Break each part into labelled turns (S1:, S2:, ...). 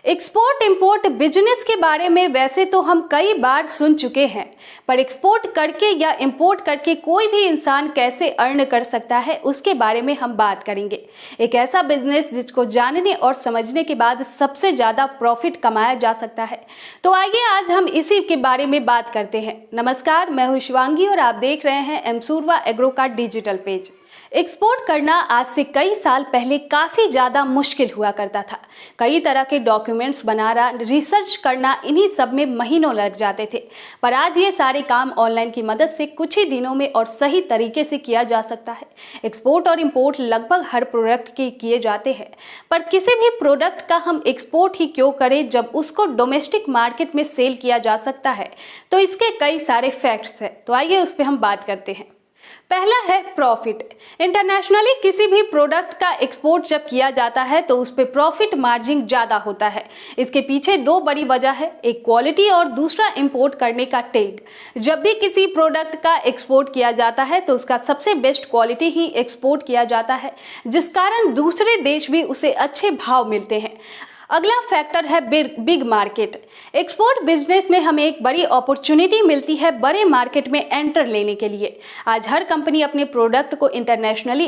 S1: Export import business के बारे में वैसे तो हम कई बार सुन चुके हैं, पर एक्सपोर्ट करके या इंपोर्ट करके कोई भी इंसान कैसे अर्न कर सकता है उसके बारे में हम बात करेंगे। एक ऐसा बिजनेस जिसको जानने और समझने के बाद सबसे ज़्यादा प्रॉफिट कमाया जा सकता है। तो आइए आज हम इसी के बारे में बात करते हैं। नमस्कार, मैं हूं शिवांगी और आप देख रहे हैं एमसूरवा एग्रो का डिजिटल पेज। एक्सपोर्ट करना आज से कई साल पहले काफ़ी ज़्यादा मुश्किल हुआ करता था। कई तरह के डॉक्यूमेंट्स बनाना, रिसर्च करना, इन्हीं सब में महीनों लग जाते थे। पर आज ये सारे काम ऑनलाइन की मदद से कुछ ही दिनों में और सही तरीके से किया जा सकता है। एक्सपोर्ट और इंपोर्ट लगभग हर प्रोडक्ट के किए जाते हैं, पर किसी भी प्रोडक्ट का हम एक्सपोर्ट ही क्यों करें जब उसको डोमेस्टिक मार्केट में सेल किया जा सकता है। तो इसके कई सारे फैक्ट्स हैं, तो आइए उस पर हम बात करते हैं। पहला है प्रॉफिट। इंटरनेशनली किसी भी प्रोडक्ट का एक्सपोर्ट जब किया जाता है तो उस पर प्रॉफिट मार्जिन ज़्यादा होता है। इसके पीछे दो बड़ी वजह है, एक क्वालिटी और दूसरा इंपोर्ट करने का टैग। जब भी किसी प्रोडक्ट का एक्सपोर्ट किया जाता है तो उसका सबसे बेस्ट क्वालिटी ही एक्सपोर्ट किया जाता है, जिस कारण दूसरे देश भी उसे अच्छे भाव मिलते हैं। अगला फैक्टर है बिग मार्केट। एक्सपोर्ट बिजनेस में हमें एक बड़ी अपॉर्चुनिटी मिलती है बड़े मार्केट में एंटर लेने के लिए। आज हर कंपनी अपने प्रोडक्ट को इंटरनेशनली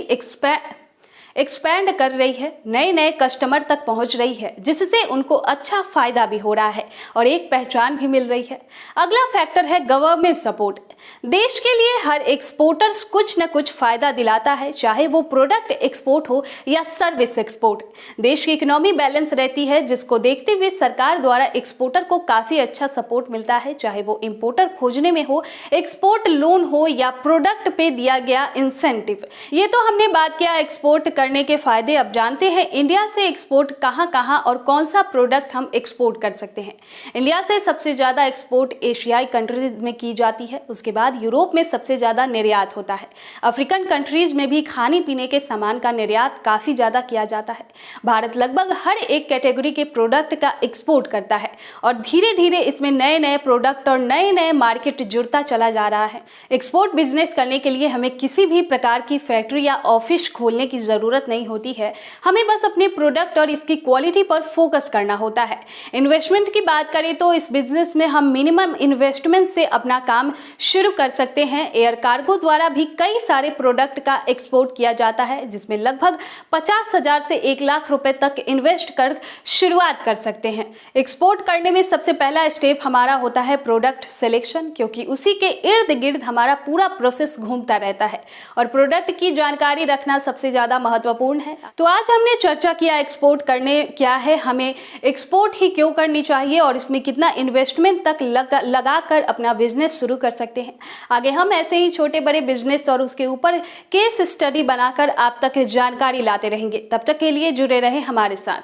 S1: एक्सपैंड कर रही है, नए नए कस्टमर तक पहुंच रही है, जिससे उनको अच्छा फायदा भी हो रहा है और एक पहचान भी मिल रही है। अगला फैक्टर है गवर्नमेंट सपोर्ट। देश के लिए हर एक्सपोर्टर्स कुछ न कुछ फायदा दिलाता है, चाहे वो प्रोडक्ट एक्सपोर्ट हो या सर्विस एक्सपोर्ट। देश की इकोनॉमी बैलेंस रहती है, जिसको देखते हुए सरकार द्वारा एक्सपोर्टर को काफी अच्छा सपोर्ट मिलता है, चाहे वो इंपोर्टर खोजने में हो, एक्सपोर्ट लोन हो या प्रोडक्ट पे दिया गया इंसेंटिव। ये तो हमने बात किया एक्सपोर्ट करने के फायदे। अब जानते हैं इंडिया से एक्सपोर्ट कहां और कौन सा प्रोडक्ट हम एक्सपोर्ट कर सकते हैं। इंडिया से सबसे ज्यादा एक्सपोर्ट एशियाई कंट्रीज में की जाती है, उसके बाद यूरोप में सबसे ज्यादा निर्यात होता है। अफ्रीकन कंट्रीज में भी खाने पीने के सामान का निर्यात काफी ज्यादा किया जाता है। भारत लगभग हर एक कैटेगरी के प्रोडक्ट का एक्सपोर्ट करता है और धीरे धीरे इसमें नए नए प्रोडक्ट और नए नए मार्केट जुड़ता चला जा रहा है। एक्सपोर्ट बिजनेस करने के लिए हमें किसी भी प्रकार की फैक्ट्री या ऑफिस खोलने की जरूरत नहीं होती है, हमें बस अपने प्रोडक्ट और इसकी क्वालिटी पर फोकस करना होता है। इन्वेस्टमेंट की बात करें तो इस बिजनेस में हम मिनिमम इन्वेस्टमेंट से अपना काम शुरू कर सकते हैं। एयर कार्गो द्वारा भी कई सारे प्रोडक्ट का एक्सपोर्ट किया जाता है, जिसमें लगभग 50,000 से 1 लाख रुपए तक इन्वेस्ट कर शुरुआत कर सकते हैं। एक्सपोर्ट करने में सबसे पहला स्टेप हमारा होता है प्रोडक्ट सिलेक्शन, क्योंकि उसी के इर्द गिर्द हमारा पूरा प्रोसेस घूमता रहता है और प्रोडक्ट की जानकारी रखना सबसे ज्यादा महत्वपूर्ण है। तो आज हमने चर्चा किया एक्सपोर्ट करने क्या है, हमें एक्सपोर्ट ही क्यों करनी चाहिए और इसमें कितना इन्वेस्टमेंट तक लगाकर अपना बिजनेस शुरू कर सकते हैं। आगे हम ऐसे ही छोटे बड़े बिजनेस और उसके ऊपर केस स्टडी बनाकर आप तक जानकारी लाते रहेंगे। तब तक के लिए जुड़े रहें हमारे साथ।